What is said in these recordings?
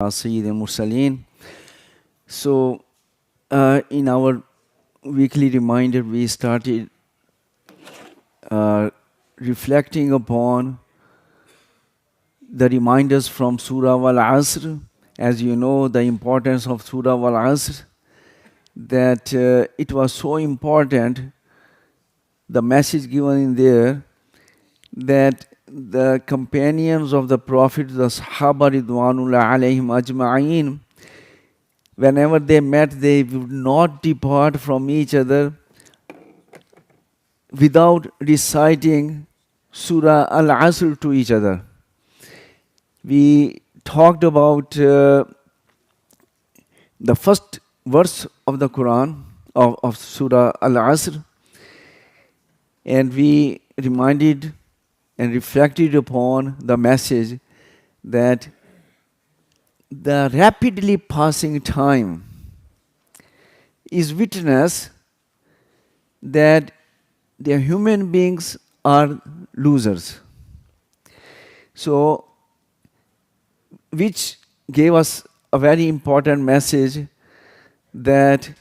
Sayyid al-Mursaleen. So, in our weekly reminder, we started uh, reflecting upon the reminders from Surah Al-Asr. As you know, the importance of Surah Al-Asr, that it was so important, the message given in there, that the companions of the Prophet, the Sahaba Ridwanullah alayhim ajma'een, whenever they met, they would not depart from each other without reciting Surah Al-Asr to each other. We talked about the first verse of the Quran, of Surah Al-Asr, and we reminded and reflected upon the message that the rapidly passing time is witness that the human beings are losers. So, which gave us a very important message that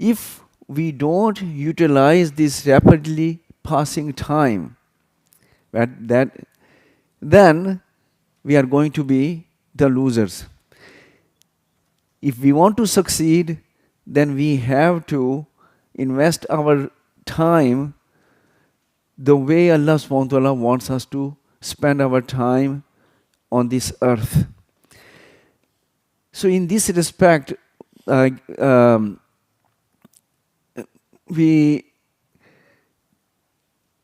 if we don't utilize this rapidly passing time, then we are going to be the losers. If we want to succeed, then we have to invest our time the way Allah subhanahu wa ta'ala wants us to spend our time on this earth. So in this respect, we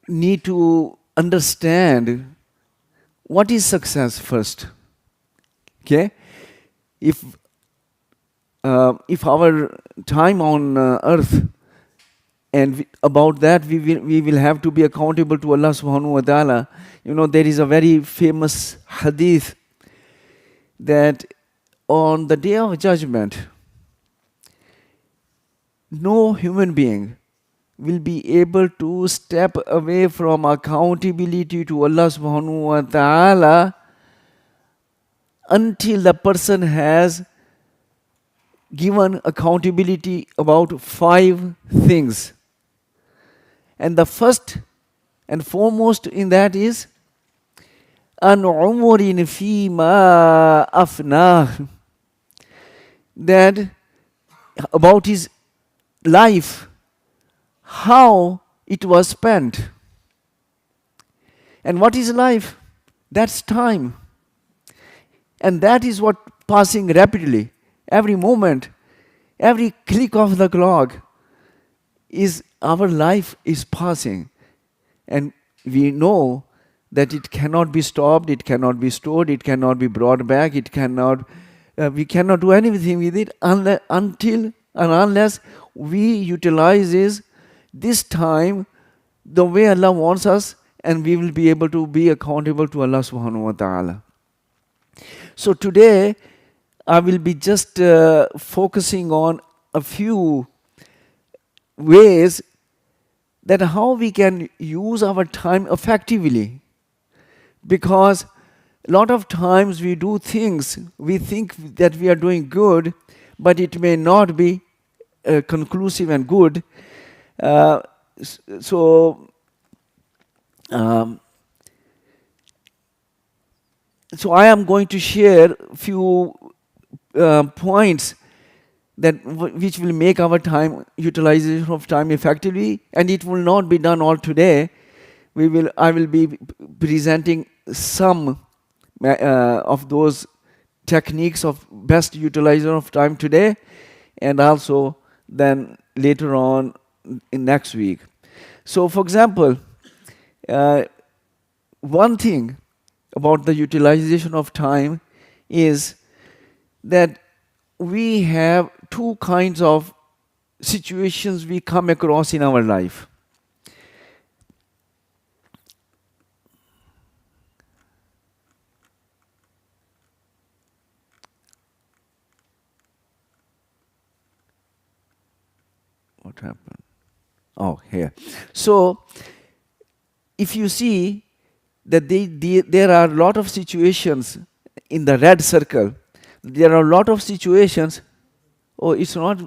need to understand what is success first. Okay? If our time on earth, and about that we will have to be accountable to Allah subhanahu wa ta'ala. You know, there is a very famous hadith that on the day of judgment, no human being will be able to step away from accountability to Allah subhanahu wa ta'ala until the person has given accountability about 5 things. And the first and foremost in that is an umurin fima afnah, that about his life, how it was spent. And what is life? That's time. And that is what passing rapidly. Every moment, every click of the clock is our life is passing. And we know that it cannot be stopped, it cannot be stored, it cannot be brought back, we cannot do anything with it until and unless we utilize this time the way Allah wants us, and we will be able to be accountable to Allah subhanahu wa ta'ala. So today, I will be just focusing on a few ways that how we can use our time effectively. Because a lot of times we do things, we think that we are doing good, but it may not be conclusive and good. So I am going to share a few points that which will make our time utilization of time effectively, and it will not be done all today. I will be presenting some of those techniques of best utilization of time today, and also then later on in next week. So, for example, one thing about the utilization of time is that we have 2 kinds of situations we come across in our life. What happened? Oh, here. So, if you see that there are a lot of situations in the red circle, there are a lot of situations. Oh, it's not.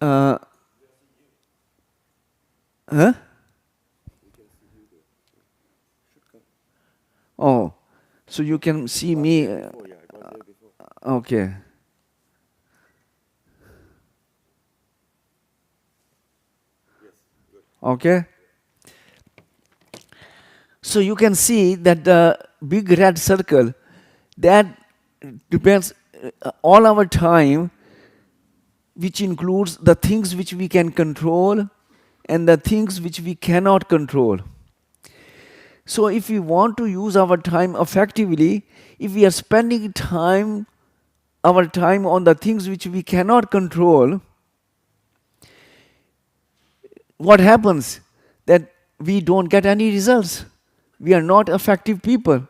Uh, huh? Oh, so you can see me. Okay. Okay. So you can see that the big red circle, that depends all our time, which includes the things which we can control and the things which we cannot control. So if we want to use our time effectively, if we are spending our time on the things which we cannot control, what happens? That we don't get any results. We are not effective people.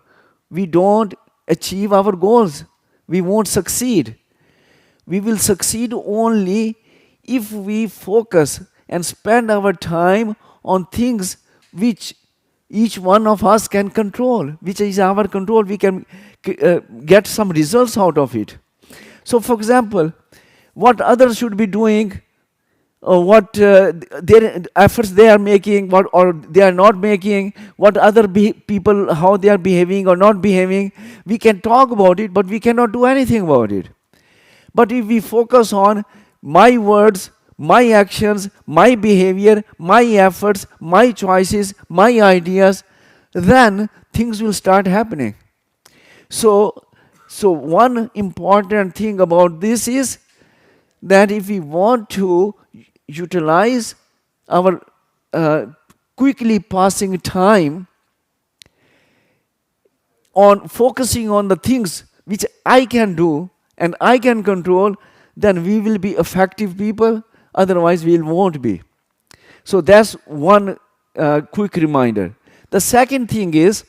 We don't achieve our goals. We won't succeed. We will succeed only if we focus and spend our time on things which each one of us can control, which is our control. We can get some results out of it. So, for example, what others should be doing, what their efforts they are making, what or they are not making, what other people, how they are behaving or not behaving, we can talk about it, but we cannot do anything about it. But if we focus on my words, my actions, my behavior, my efforts, my choices, my ideas, then things will start happening. So, so one important thing about this is that if we want to utilize our quickly passing time on focusing on the things which I can do and I can control, then we will be effective people, otherwise we won't be. So that's one quick reminder. The second thing is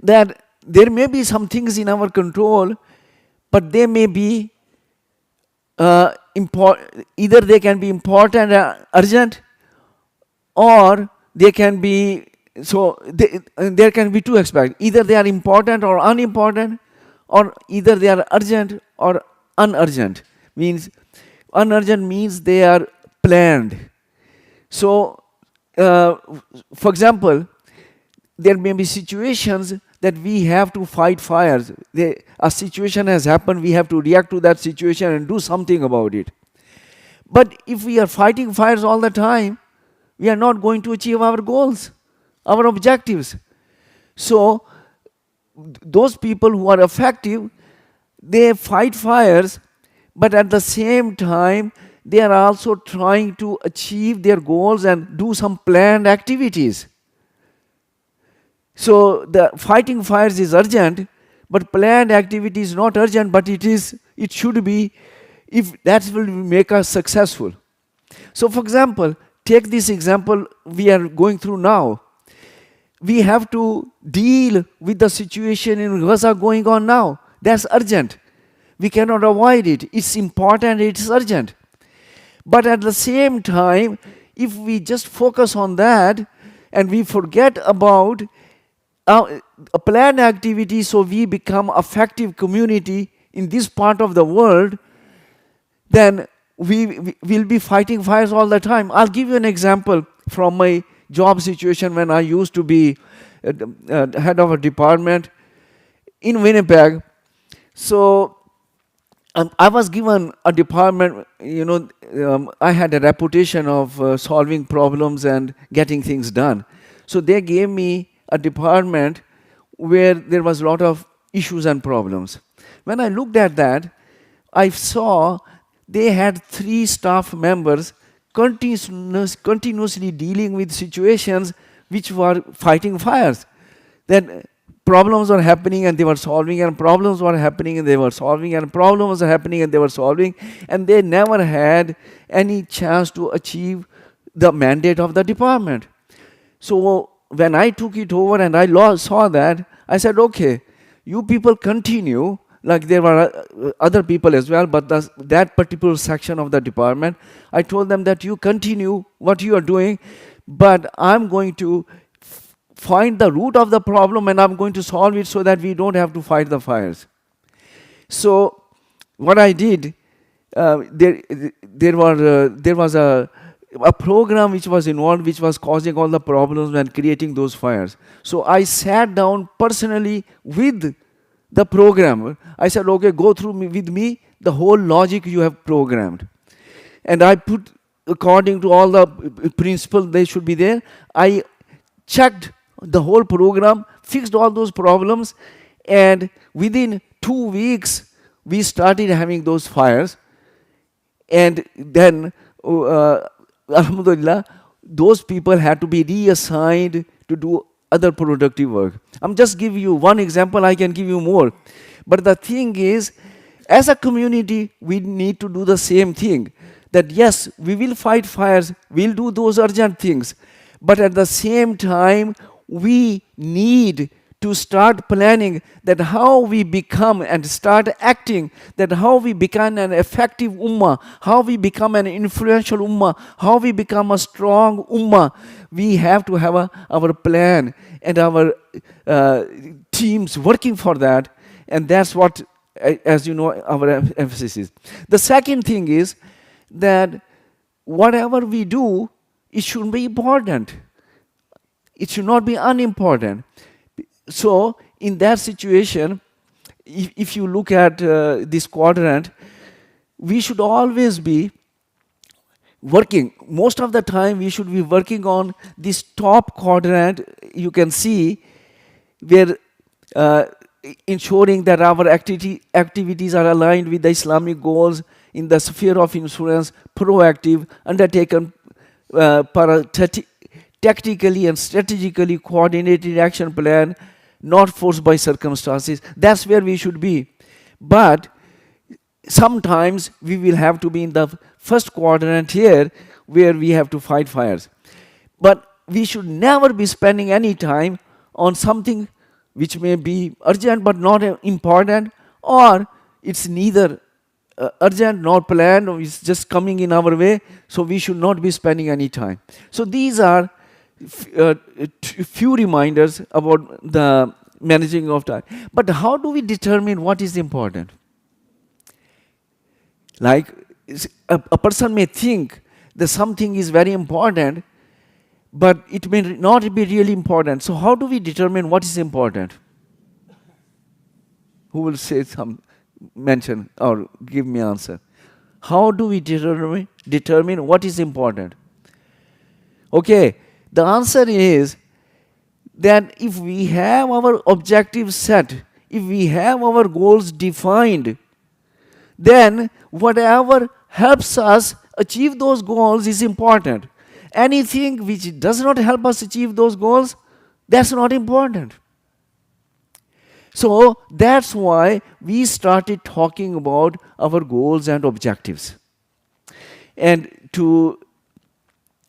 that there may be some things in our control, but they may be either they can be important and urgent, or they can be, there can be two aspects. Either they are important or unimportant, or either they are urgent or unurgent. Unurgent means they are planned. So, for example, there may be situations that we have to fight fires. A situation has happened, we have to react to that situation and do something about it. But if we are fighting fires all the time, we are not going to achieve our goals, our objectives. So, those people who are effective, they fight fires, but at the same time, they are also trying to achieve their goals and do some planned activities. So the fighting fires is urgent, but planned activity is not urgent, but it should be, if that will make us successful. So for example, take this example we are going through now. We have to deal with the situation in Gaza going on now. That's urgent. We cannot avoid it. It's important, it's urgent. But at the same time, if we just focus on that and we forget about a planned activity, so we become effective community in this part of the world, then we will be fighting fires all the time. I'll give you an example from my job situation when I used to be head of a department in Winnipeg. So I was given a department, I had a reputation of solving problems and getting things done. So they gave me a department where there was a lot of issues and problems. When I looked at that, I saw they had 3 staff members continuously dealing with situations which were fighting fires. That problems were happening and they were solving, and problems were happening and they were solving, and problems were happening and they were solving, and they never had any chance to achieve the mandate of the department. So when I took it over and I saw that, I said, okay, you people continue, like there were other people as well, but that particular section of the department, I told them that you continue what you are doing, but I'm going to find the root of the problem and I'm going to solve it so that we don't have to fight the fires. So what I did, there was a program which was involved, which was causing all the problems and creating those fires. So I sat down personally with the programmer. I said, okay, go through with me the whole logic you have programmed. And I put, according to all the principles they should be there, I checked the whole program, fixed all those problems, and within 2 weeks we started having those fires. And then Alhamdulillah, those people had to be reassigned to do other productive work. I'm just giving you one example, I can give you more. But the thing is, as a community, we need to do the same thing. That yes, we will fight fires, we'll do those urgent things. But at the same time, we need to start planning that how we become and start acting, that how we become an effective ummah, how we become an influential ummah, how we become a strong ummah. We have to have our plan and our teams working for that. And that's what, as you know, our emphasis is. The second thing is that whatever we do, it should be important. It should not be unimportant. So in that situation, if you look at this quadrant, we should always be working. Most of the time, we should be working on this top quadrant. You can see where ensuring that our activities are aligned with the Islamic goals in the sphere of influence, proactive, undertaken tactically and strategically coordinated action plan, not forced by circumstances. That's where we should be. But sometimes we will have to be in the first quadrant here, where we have to fight fires. But we should never be spending any time on something which may be urgent but not important, or it's neither urgent nor planned, or it's just coming in our way, so we should not be spending any time. So these are few reminders about the managing of time. But how do we determine what is important? Like a person may think that something is very important, but it may not be really important. So how do we determine what is important? Who will say mention or give me answer? How do we determine what is important? Okay, the answer is that if we have our objectives set, if we have our goals defined, then whatever helps us achieve those goals is important. Anything which does not help us achieve those goals, that's not important. So that's why we started talking about our goals and objectives. And to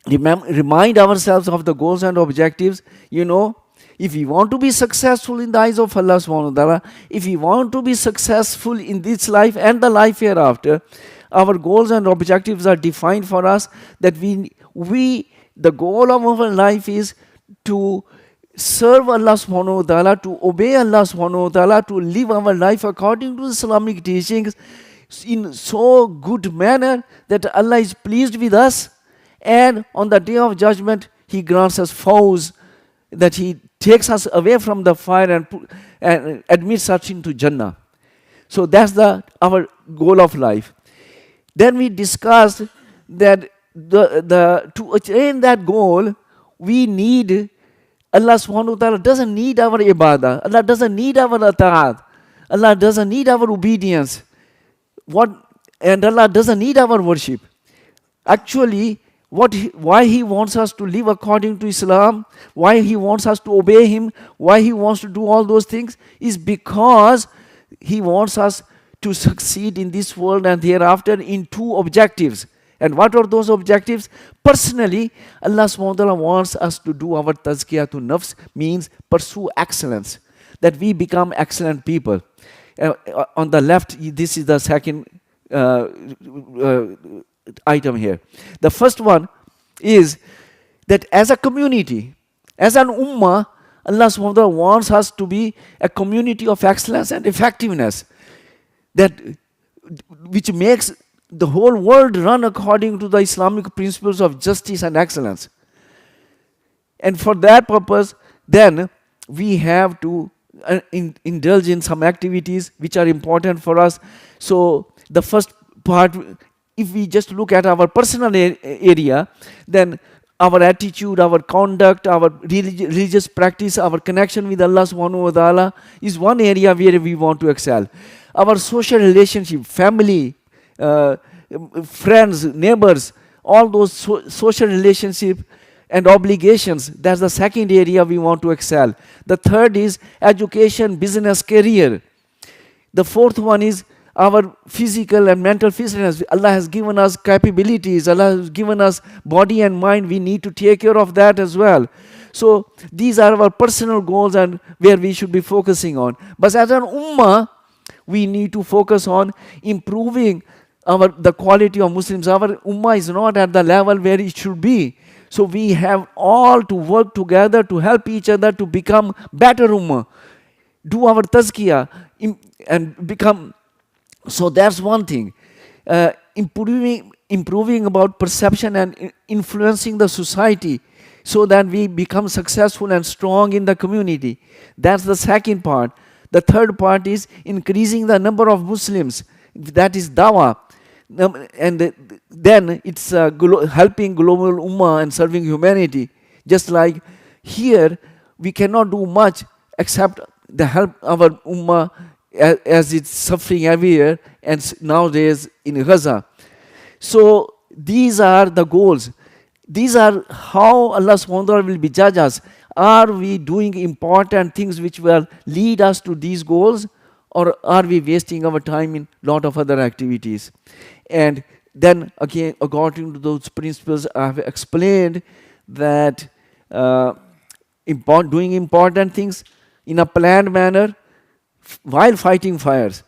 remind ourselves of the goals and objectives, if we want to be successful in the eyes of Allah subhanahu wa ta'ala, if we want to be successful in this life and the life hereafter, our goals and objectives are defined for us, that the goal of our life is to serve Allah subhanahu wa ta'ala, to obey Allah subhanahu wa ta'ala, to live our life according to Islamic teachings in so good manner that Allah is pleased with us, and on the day of judgment He grants us fawz, that He takes us away from the fire and admits us into Jannah. So that's our goal of life. Then we discussed that to attain that goal, we need Allah subhanahu wa ta'ala doesn't need our ibadah. Allah doesn't need our ata'at. Allah doesn't need our obedience. And Allah doesn't need our worship. Actually, why He wants us to live according to Islam, why He wants us to obey Him, why He wants to do all those things, is because He wants us to succeed in this world and hereafter in two objectives. And what are those objectives? Personally, Allah subhanahu wa ta'ala wants us to do our tazkiyatun nafs, means pursue excellence, that we become excellent people. On the left, this is the second item here. The first one is that as a community, as an ummah, Allah subhanahu wa ta'ala wants us to be a community of excellence and effectiveness. that which makes the whole world run according to the Islamic principles of justice and excellence. And for that purpose, then we have to indulge in some activities which are important for us. So the first part, if we just look at our personal area, then our attitude, our conduct, our religious practice, our connection with Allah subhanahu wa ta'ala is one area where we want to excel. Our social relationship, family, friends, neighbors, all those social relationship and obligations, that's the second area we want to excel. The third is education, business, career. The fourth one is our physical and mental fitness. Allah has given us capabilities, Allah has given us body and mind, we need to take care of that as well. So these are our personal goals and where we should be focusing on. But as an ummah, we need to focus on improving the quality of Muslims. Our ummah is not at the level where it should be. So we have all to work together to help each other to become better ummah. Do our tazkiyah and become. So that's one thing. Improving about perception and influencing the society so that we become successful and strong in the community. That's the second part. The third part is increasing the number of Muslims. That is dawah. And then it's helping global ummah and serving humanity. Just like here, we cannot do much except the help our ummah as it's suffering everywhere and nowadays in Gaza. So these are the goals. These are how Allah subhanahu wa ta'ala will be judge us. Are we doing important things which will lead us to these goals, or are we wasting our time in lot of other activities? And then again, according to those principles, I have explained that doing important things in a planned manner while fighting fires,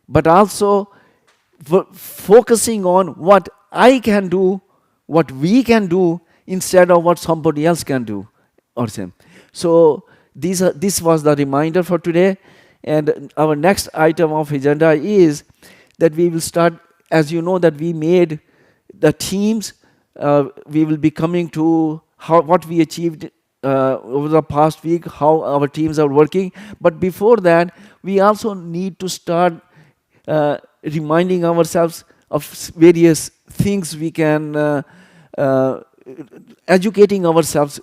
but also focusing on what I can do, what we can do, instead of what somebody else can do. Or same. So this was the reminder for today. And our next item of agenda is that we will start, as you know, that we made the teams. We will be coming to what we achieved over the past week, how our teams are working. But before that, we also need to start reminding ourselves of various things we can, educating ourselves.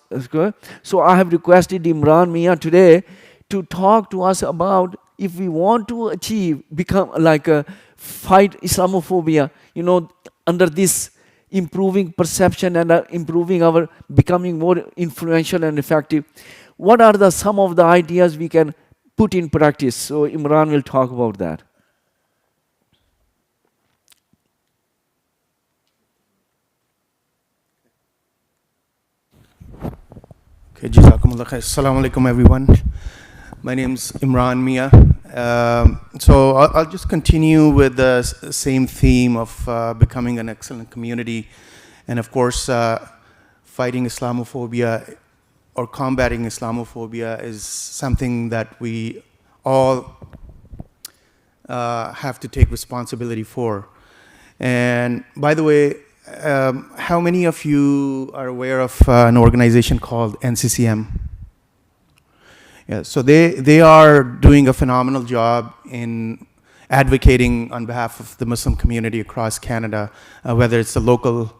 So I have requested Imran Mia today to talk to us about if we want to achieve, become like a fight Islamophobia, under this improving perception and improving our becoming more influential and effective. What are some of the ideas we can put in practice? So Imran will talk about that. Okay, Jazakumullah khair. Assalamu alaikum, everyone. My name's Imran Mia. So I'll just continue with the same theme of becoming an excellent community, and of course, fighting Islamophobia or combating Islamophobia is something that we all have to take responsibility for. And by the way, how many of you are aware of an organization called NCCM? Yeah, so they are doing a phenomenal job in advocating on behalf of the Muslim community across Canada, whether it's a local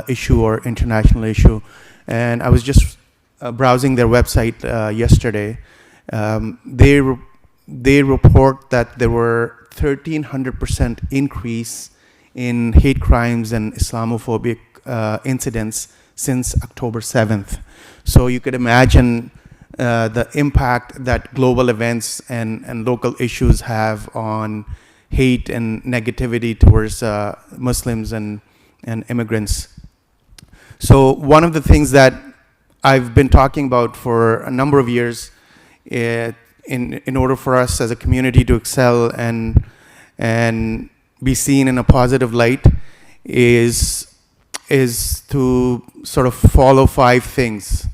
issue or international issue. And I was just browsing their website yesterday. They report that there were 1,300% increase in hate crimes and Islamophobic incidents since October 7th. So you could imagine the impact that global events and local issues have on hate and negativity towards Muslims and immigrants. So one of the things that I've been talking about for a number of years, in order for us as a community to excel and be seen in a positive light, is to sort of follow 5 things.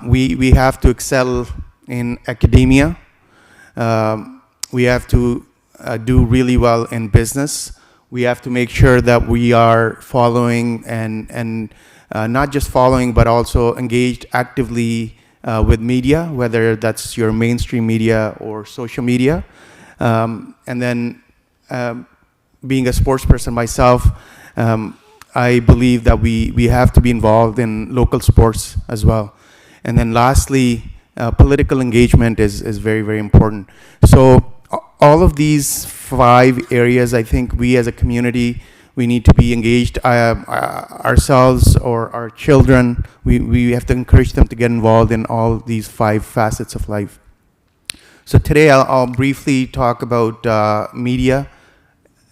We have to excel in academia. We have to do really well in business, we have to make sure that we are following and not just following, but also engaged actively with media, whether that's your mainstream media or social media. And then being a sports person myself, I believe that we have to be involved in local sports as well. And then lastly, political engagement is very, very important. So all of these 5 areas, I think we as a community, we need to be engaged ourselves or our children. We have to encourage them to get involved in all these 5 facets of life. So today I'll briefly talk about media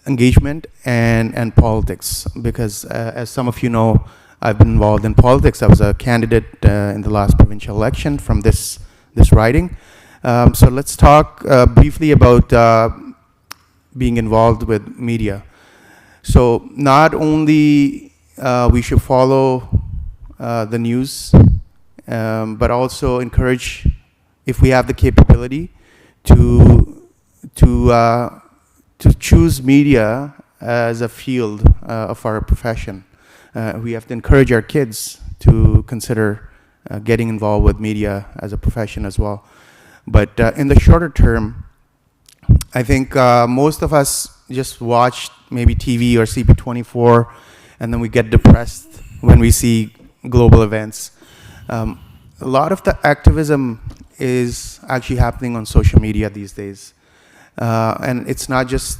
engagement and politics, because as some of you know, I've been involved in politics. I was a candidate in the last provincial election from this riding. So let's talk briefly about being involved with media. So not only we should follow the news, but also encourage, if we have the capability, to choose media as a field of our profession. We have to encourage our kids to consider getting involved with media as a profession as well. But in the shorter term, I think most of us just watch maybe TV or CP24, and then we get depressed when we see global events. A lot of the activism is actually happening on social media these days. And it's not just